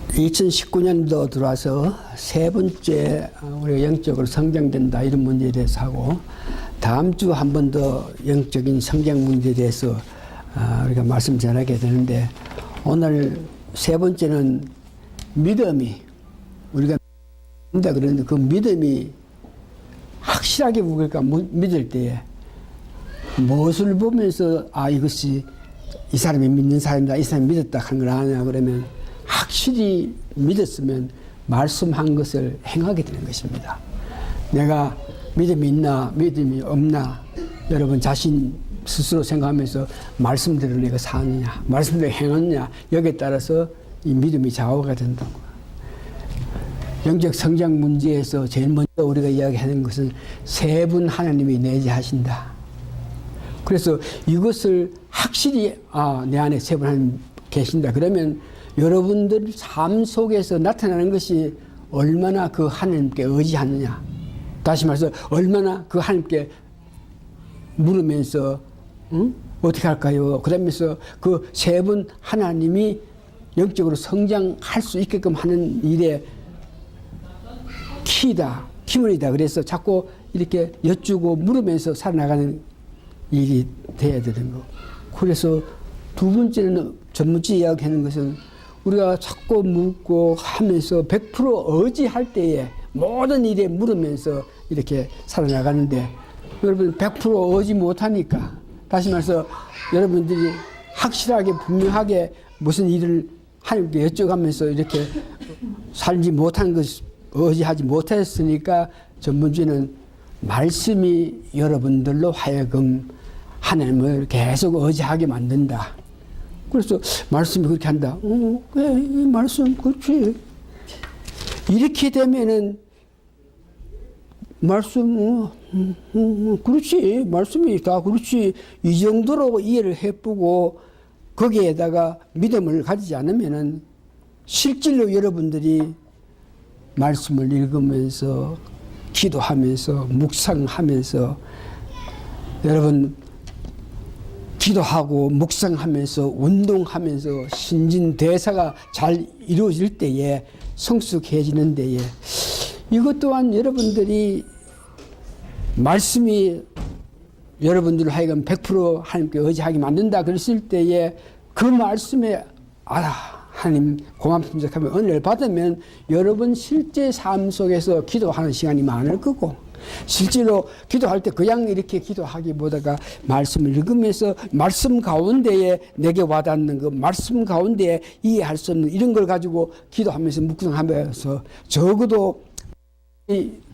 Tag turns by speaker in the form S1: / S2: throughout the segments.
S1: 2019년도 들어와서 세 번째 우리가 영적으로 성장된다 이런 문제에 대해서 하고, 다음 주 한 번 더 영적인 성장 문제에 대해서 우리가 말씀 전하게 되는데, 오늘 세 번째는 믿음이, 우리가 믿는다 그러는데 그 믿음이 확실하게 우리가 믿을 때에 무엇을 보면서 이것이 이 사람이 믿는 사람이다, 이 사람이 믿었다 하는 걸 아냐 그러면, 확실히 믿었으면 말씀한 것을 행하게 되는 것입니다. 내가 믿음이 있나 믿음이 없나 여러분 자신 스스로 생각하면서 말씀대로 내가 사느냐 말씀대로 행하느냐, 여기에 따라서 이 믿음이 좌우가 된다고. 영적 성장 문제에서 제일 먼저 우리가 이야기하는 것은 세 분 하나님이 내재하신다. 그래서 이것을 확실히 내 안에 세 분 하나님 계신다 그러면 여러분들 삶 속에서 나타나는 것이 얼마나 그 하나님께 의지하느냐, 다시 말해서 얼마나 그 하나님께 물으면서 어떻게 할까요? 그러면서 그 세 분 하나님이 영적으로 성장할 수 있게끔 하는 일에 키다, 키문이다. 그래서 자꾸 이렇게 여쭈고 물으면서 살아나가는 일이 돼야 되는 거. 그래서 두 번째는 전문지 이야기하는 것은 우리가 자꾸 묻고 하면서 100% 의지할 때에 모든 일에 물으면서 이렇게 살아나가는데, 여러분 100% 의지 못하니까, 다시 말해서 여러분들이 확실하게 분명하게 무슨 일을 하나님께 여쭤가면서 이렇게 살지 못한 것, 의지하지 못했으니까 전문지는 말씀이 여러분들로 하여금 하나님을 계속 의지하게 만든다. 그래서 말씀이 그렇게 한다. 그래, 이 말씀 그렇지. 이렇게 되면은 말씀 그렇지, 말씀이 다 그렇지, 이 정도로 이해를 해보고 거기에다가 믿음을 가지지 않으면은 실질로 여러분들이 말씀을 읽으면서 기도하면서 묵상하면서, 여러분 기도하고 묵상하면서 운동하면서 신진대사가 잘 이루어질 때에, 성숙해지는 때에, 이것 또한 여러분들이 말씀이 여러분들을 하여금 100% 하나님께 의지하게 만든다 그랬을 때에 그 말씀에 하나님 고맙습니다 하면 은혜를 받으면 여러분 실제 삶 속에서 기도하는 시간이 많을 거고, 실제로 기도할 때 그냥 이렇게 기도하기보다가 말씀을 읽으면서 말씀 가운데에 내게 와닿는 그 말씀 가운데에 이해할 수 없는 이런 걸 가지고 기도하면서 묵상하면서 적어도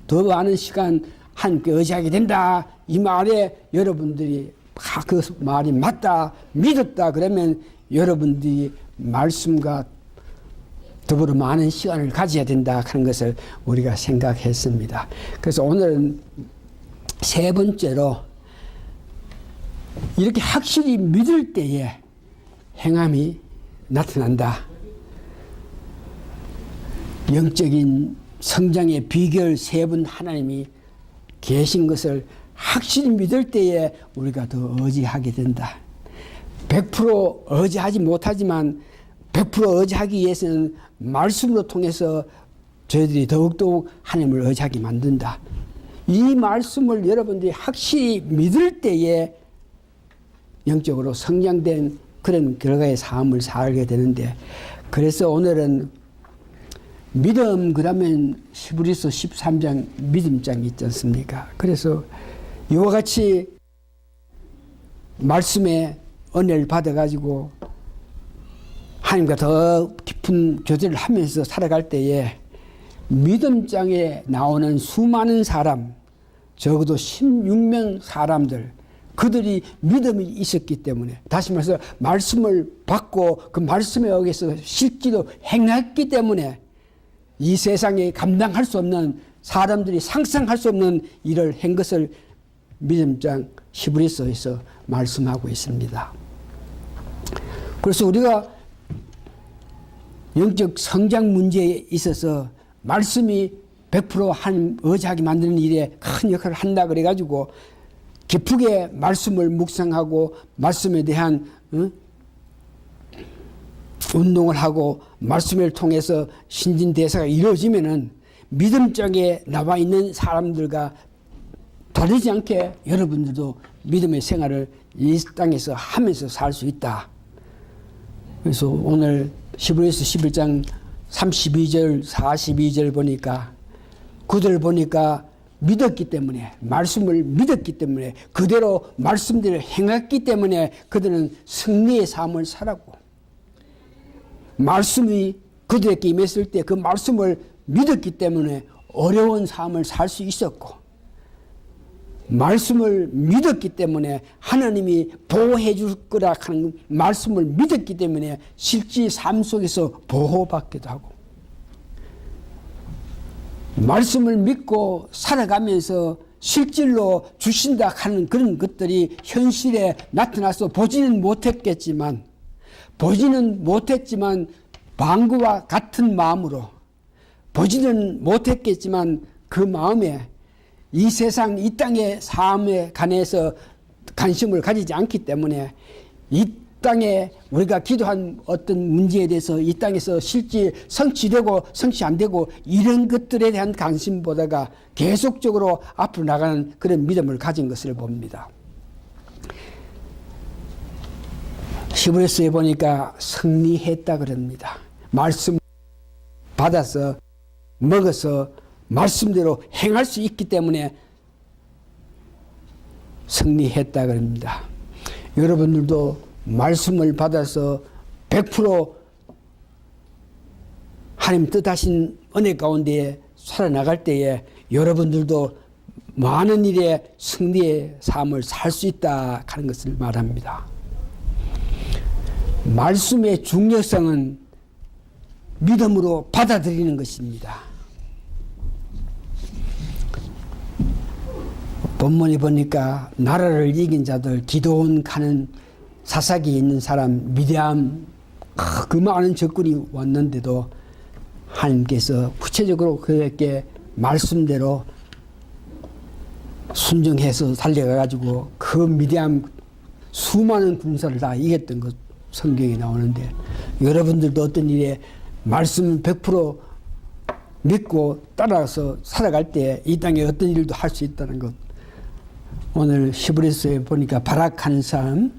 S1: 더 많은 시간 하나님께 의지하게 된다, 이 말에 여러분들이 그 말이 맞다, 믿었다 그러면 여러분들이 말씀과 더불어 많은 시간을 가져야 된다 하는 것을 우리가 생각했습니다. 그래서 오늘은 세 번째로 이렇게 확실히 믿을 때에 행함이 나타난다. 영적인 성장의 비결 세 분 하나님이 계신 것을 확실히 믿을 때에 우리가 더 의지하게 된다. 100% 의지하지 못하지만 100% 의지하기 위해서는 말씀으로 통해서 저희들이 더욱더욱 하나님을 의지하게 만든다. 이 말씀을 여러분들이 확실히 믿을 때에 영적으로 성장된 그런 결과의 삶을 살게 되는데, 그래서 오늘은 믿음 그러면 히브리서 13장 믿음장이 있지 않습니까? 그래서 이와 같이 말씀에 은혜를 받아가지고 하나님과 더 깊은 교제를 하면서 살아갈 때에 믿음장에 나오는 수많은 사람, 적어도 16명 사람들, 그들이 믿음이 있었기 때문에, 다시 말해서 말씀을 받고 그 말씀에 의해서 실제로 행했기 때문에 이 세상에 감당할 수 없는, 사람들이 상상할 수 없는 일을 한 것을 믿음장 히브리서에서 말씀하고 있습니다. 그래서 우리가 영적 성장 문제에 있어서 말씀이 100% 하나님 의지하게 만드는 일에 큰 역할을 한다 그래가지고 깊게 말씀을 묵상하고 말씀에 대한 운동을 하고 말씀을 통해서 신진대사가 이루어지면은 믿음장에 나와 있는 사람들과 다르지 않게 여러분들도 믿음의 생활을 이 땅에서 하면서 살 수 있다. 그래서 오늘 히브리서 11장 32절 42절 보니까 그들 보니까 믿었기 때문에 말씀을 믿었기 때문에 그대로 말씀대로 행했기 때문에 그들은 승리의 삶을 살았고 말씀이 그들에게 임했을 때 그 말씀을 믿었기 때문에 어려운 삶을 살 수 있었고 말씀을 믿었기 때문에 하나님이 보호해 줄 거라 하는 말씀을 믿었기 때문에 실제 삶 속에서 보호받기도 하고 말씀을 믿고 살아가면서 실질로 주신다 하는 그런 것들이 현실에 나타나서 보지는 못했겠지만 방구와 같은 마음으로 보지는 못했겠지만 그 마음에 이 세상 이 땅의 삶에 관해서 관심을 가지지 않기 때문에 이 땅에 우리가 기도한 어떤 문제에 대해서 이 땅에서 실제 성취되고 성취 안 되고 이런 것들에 대한 관심보다가 계속적으로 앞으로 나가는 그런 믿음을 가진 것을 봅니다. 히브리서에 보니까 승리했다 그럽니다. 말씀 받아서 먹어서 말씀대로 행할 수 있기 때문에 승리했다 그럽니다. 여러분들도 말씀을 받아서 100% 하나님 뜻하신 은혜 가운데 살아나갈 때에 여러분들도 많은 일에 승리의 삶을 살 수 있다 하는 것을 말합니다. 말씀의 중요성은 믿음으로 받아들이는 것입니다. 본문에 보니까 나라를 이긴 자들 기드온 가는 사사기에 있는 사람 미디암 그 많은 적군이 왔는데도 하나님께서 구체적으로 그에게 말씀대로 순종해서 달려가가지고 그 미디암 수많은 군사를 다 이겼던 것 성경에 나오는데 여러분들도 어떤 일에 말씀 100% 믿고 따라서 살아갈 때 이 땅에 어떤 일도 할 수 있다는 것. 오늘 히브리서에 보니까 바락한 사람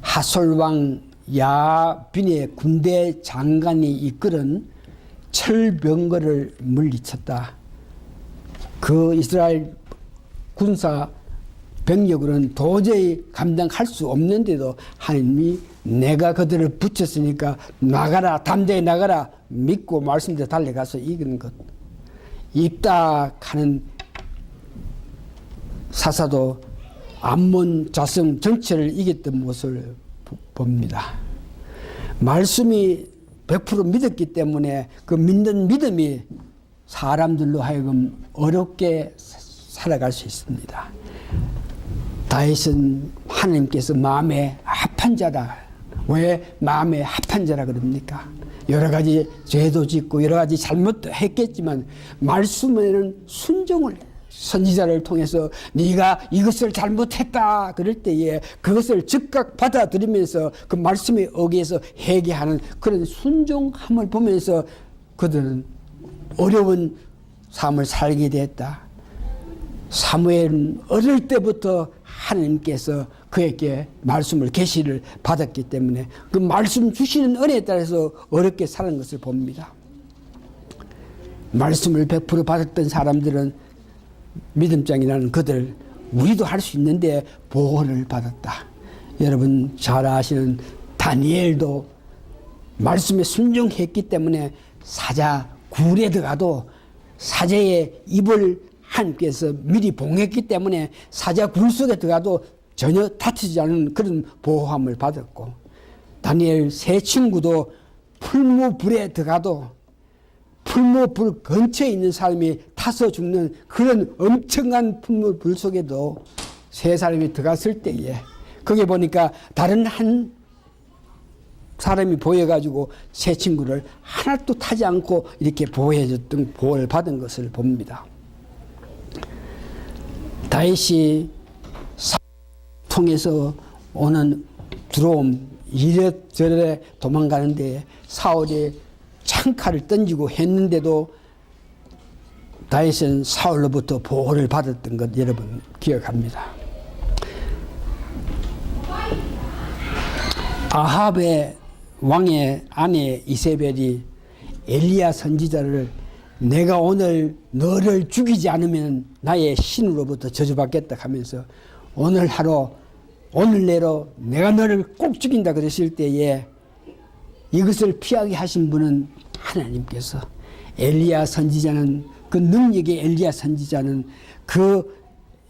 S1: 하솔왕 야빈의 군대 장관이 이끌은 철병거를 물리쳤다. 그 이스라엘 군사 병력으로는 도저히 감당할 수 없는데도 하나님이 내가 그들을 붙였으니까 나가라 담대히 나가라 믿고 말씀대로 달려가서 이기는 것. 입다 하는 사사도 암몬 자성 정체를 이겼던 모습을 봅니다. 말씀이 100% 믿었기 때문에 그 믿는 믿음이 사람들로 하여금 어렵게 살아갈 수 있습니다. 다윗은 하나님께서 마음에 합한 자다. 왜 마음에 합한 자라 그럽니까? 여러 가지 죄도 짓고 여러 가지 잘못도 했겠지만 말씀에는 순종을 선지자를 통해서 네가 이것을 잘못했다 그럴 때에 그것을 즉각 받아들이면서 그 말씀에 의해서 회개하는 그런 순종함을 보면서 그들은 어려운 삶을 살게 됐다. 사무엘은 어릴 때부터 하나님께서 그에게 말씀을 계시를 받았기 때문에 그 말씀 주시는 은혜에 따라서 어렵게 사는 것을 봅니다. 말씀을 100% 받았던 사람들은 믿음장이라는 그들 우리도 할 수 있는데 보호를 받았다. 여러분 잘 아시는 다니엘도 말씀에 순종했기 때문에 사자 굴에 들어가도 사자의 입을 하나님께서 미리 봉했기 때문에 사자 굴 속에 들어가도 전혀 다치지 않은 그런 보호함을 받았고 다니엘 세 친구도 풀무불에 들어가도 풀무불 근처에 있는 사람이 타서 죽는 그런 엄청난 풀무불 속에도 세 사람이 들어갔을 때에 거기 보니까 다른 한 사람이 보여가지고 세 친구를 하나도 타지 않고 이렇게 보호해줬던 보호를 받은 것을 봅니다. 다윗이 통해서 오는 두려움 이래저래 도망가는데 사울이 창칼을 던지고 했는데도 다윗은 사울로부터 보호를 받았던 것 여러분 기억합니다. 아합의 왕의 아내 이세벨이 엘리야 선지자를 내가 오늘 너를 죽이지 않으면 나의 신으로부터 저주받겠다 하면서 오늘 하루 오늘 내로 내가 너를 꼭 죽인다 그랬을 때에 이것을 피하게 하신 분은 하나님께서 엘리야 선지자는 그 능력의 엘리야 선지자는 그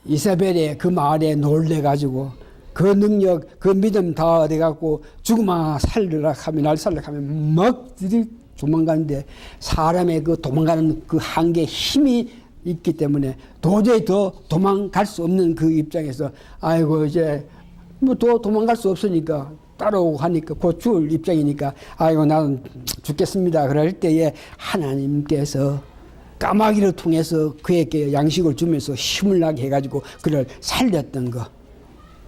S1: 이세벨의 그 말에 놀래가지고 그 능력 그 믿음 다 얻어갖고 죽으마 살려라 하면 날 살려라 하면 막 도망가는데 사람의 그 도망가는 그 한계에 힘이 있기 때문에 도저히 더 도망갈 수 없는 그 입장에서 아이고 이제 뭐 더 도망갈 수 없으니까 따라오고 하니까 곧 죽을 입장이니까 아이고 나는 죽겠습니다. 그럴 때에 하나님께서 까마귀를 통해서 그에게 양식을 주면서 힘을 나게 해가지고 그를 살렸던 거.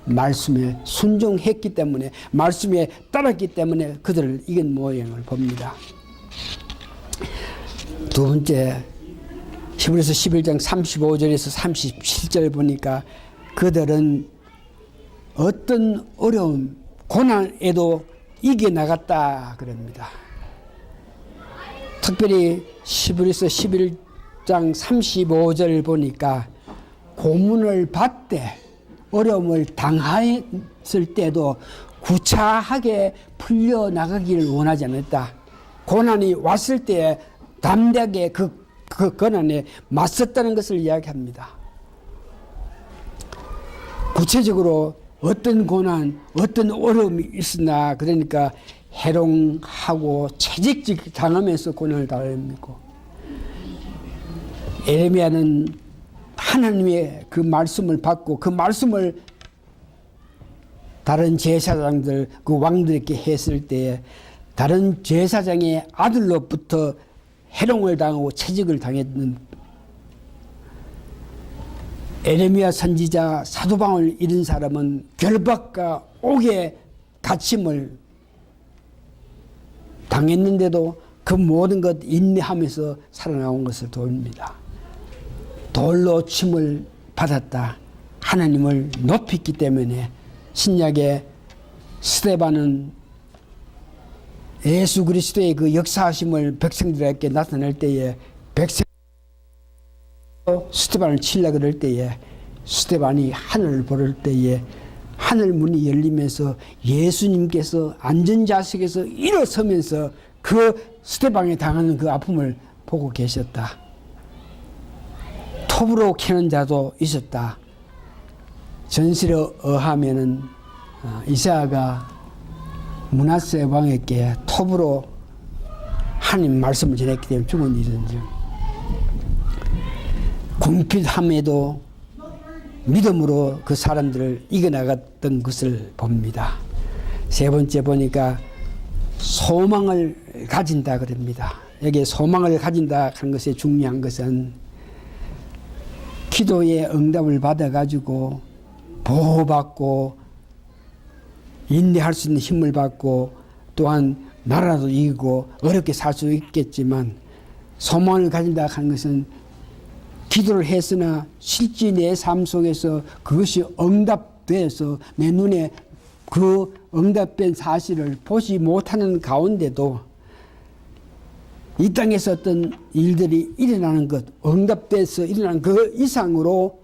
S1: 말씀에 순종했기 때문에 말씀에 따랐기 때문에 그들을 이긴 모양을 봅니다. 두 번째 히브리서 11장 35절에서 37절 보니까 그들은 어떤 어려움 고난에도 이겨나갔다 그럽니다. 특별히 히브리서 11장 35절 보니까 고문을 받되 어려움을 당했을 때도 구차하게 풀려나가기를 원하지 않았다. 고난이 왔을 때 담대하게 그 고난에 맞섰다는 것을 이야기합니다. 구체적으로 어떤 고난, 어떤 어려움이 있으나 그러니까 해롱하고 채찍질 당하면서 고난을 당하고 에레미야는 하나님의 그 말씀을 받고 그 말씀을 다른 제사장들 그 왕들에게 했을 때에 다른 제사장의 아들로부터 해롱을 당하고 채찍을 당했는 에레미야 선지자 사도방을 잃은 사람은 결박과 옥에 갇힘을 당했는데도 그 모든 것 인내하면서 살아나온 것을 보입니다. 돌로 침을 받았다. 하나님을 높였기 때문에 신약의 스데반은 예수 그리스도의 그 역사하심을 백성들에게 나타낼 때에 백성 스데반을 치려고 그럴 때에 스데반이 하늘을 보를 때에 하늘 문이 열리면서 예수님께서 안전자석에서 일어서면서 그 스데반에 당하는 그 아픔을 보고 계셨다. 톱으로 캐는 자도 있었다. 전설에 의하면은 이사야가 므낫세 왕에게 톱으로 하나님 말씀을 전했기 때문에 죽은 일인지 궁핍함에도 믿음으로 그 사람들을 이겨나갔던 것을 봅니다. 세 번째 보니까 소망을 가진다 그럽니다. 여기 소망을 가진다 하는 것의 중요한 것은 기도의 응답을 받아가지고 보호받고 인내할 수 있는 힘을 받고 또한 나라도 이기고 어렵게 살 수 있겠지만 소망을 가진다 하는 것은 기도를 했으나 실제 내 삶 속에서 그것이 응답돼서 내 눈에 그 응답된 사실을 보지 못하는 가운데도 이 땅에서 어떤 일들이 일어나는 것, 응답돼서 일어나는 그 이상으로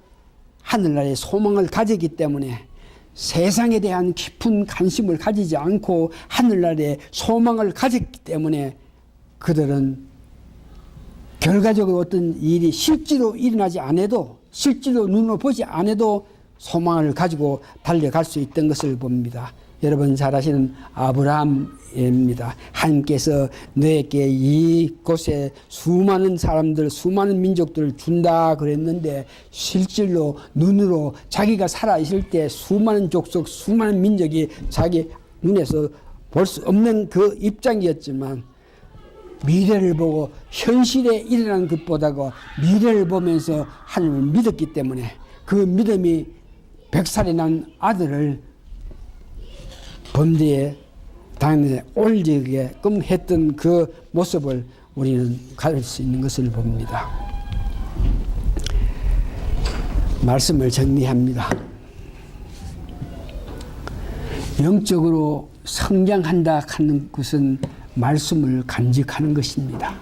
S1: 하늘나라에 소망을 가지기 때문에 세상에 대한 깊은 관심을 가지지 않고 하늘나라에 소망을 가졌기 때문에 그들은 결과적으로 어떤 일이 실제로 일어나지 않아도 실제로 눈으로 보지 않아도 소망을 가지고 달려갈 수 있던 것을 봅니다. 여러분 잘 아시는 아브라함입니다. 하나님께서 너에게 이곳에 수많은 사람들, 수많은 민족들을 준다 그랬는데 실질로 눈으로 자기가 살아있을 때 수많은 족속, 수많은 민족이 자기 눈에서 볼 수 없는 그 입장이었지만 미래를 보고 현실에 일어난 것보다도 미래를 보면서 하나님을 믿었기 때문에 그 믿음이 100살이 난 아들을 범대에 당연히 올리게끔 했던 그 모습을 우리는 가질 수 있는 것을 봅니다. 말씀을 정리합니다. 영적으로 성장한다 하는 것은 말씀을 간직하는 것입니다.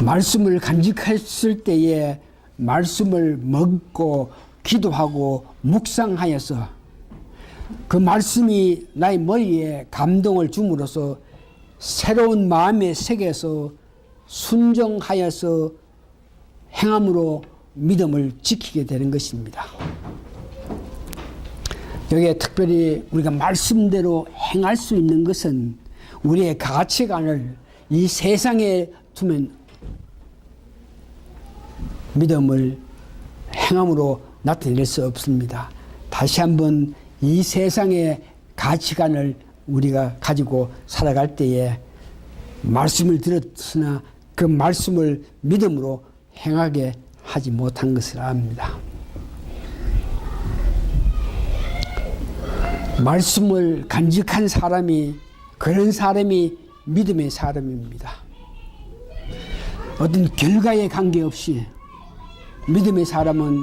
S1: 말씀을 간직했을 때에 말씀을 먹고 기도하고 묵상하여서 그 말씀이 나의 머리에 감동을 줌으로써 새로운 마음의 세계에서 순종하여서 행함으로 믿음을 지키게 되는 것입니다. 여기에 특별히 우리가 말씀대로 행할 수 있는 것은 우리의 가치관을 이 세상에 두면 믿음을 행함으로 나타낼 수 없습니다. 다시 한번 이 세상의 가치관을 우리가 가지고 살아갈 때에 말씀을 들었으나 그 말씀을 믿음으로 행하게 하지 못한 것을 압니다. 말씀을 간직한 사람이 그런 사람이 믿음의 사람입니다. 어떤 결과에 관계없이 믿음의 사람은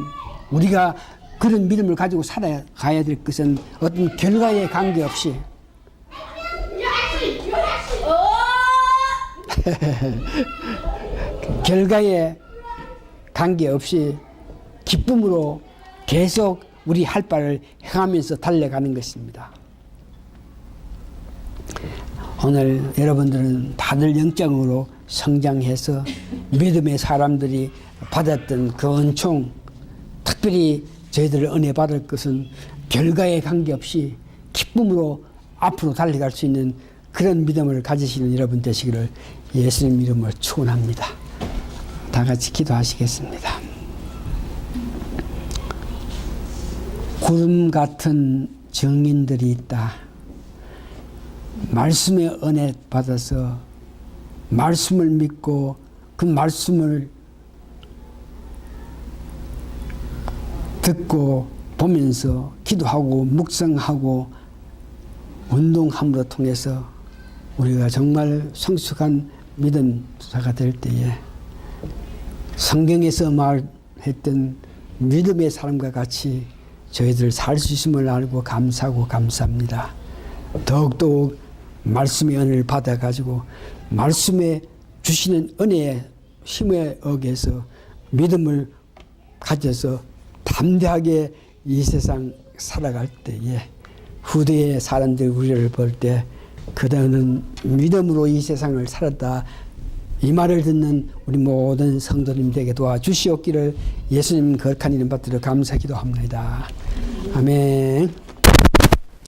S1: 우리가 그런 믿음을 가지고 살아가야 될 것은 어떤 결과에 관계없이 결과에 관계없이 기쁨으로 계속 우리 할 바를 행하면서 달려가는 것입니다. 오늘 여러분들은 다들 영적으로 성장해서 믿음의 사람들이 받았던 그 은총, 특별히 저희들 은혜 받을 것은 결과에 관계없이 기쁨으로 앞으로 달려갈 수 있는 그런 믿음을 가지시는 여러분 되시기를 예수님 이름으로 축원합니다. 다 같이 기도하시겠습니다. 구름 같은 증인들이 있다. 말씀의 은혜 받아서 말씀을 믿고 그 말씀을 듣고 보면서 기도하고 묵상하고 운동함으로 통해서 우리가 정말 성숙한 믿음자가 될 때에 성경에서 말했던 믿음의 사람과 같이 저희들 살 수 있음을 알고 감사하고 감사합니다. 더욱더욱 말씀의 은혜를 받아가지고 말씀에 주시는 은혜의 힘에 의해서 믿음을 가져서 담대하게 이 세상 살아갈 때에 후대의 사람들 우리를 볼 때 그대는 믿음으로 이 세상을 살았다. 이 말을 듣는 우리 모든 성도님 되게 도와주시옵기를 예수님 거룩한 이름 받들어 감사 기도합니다. 아멘.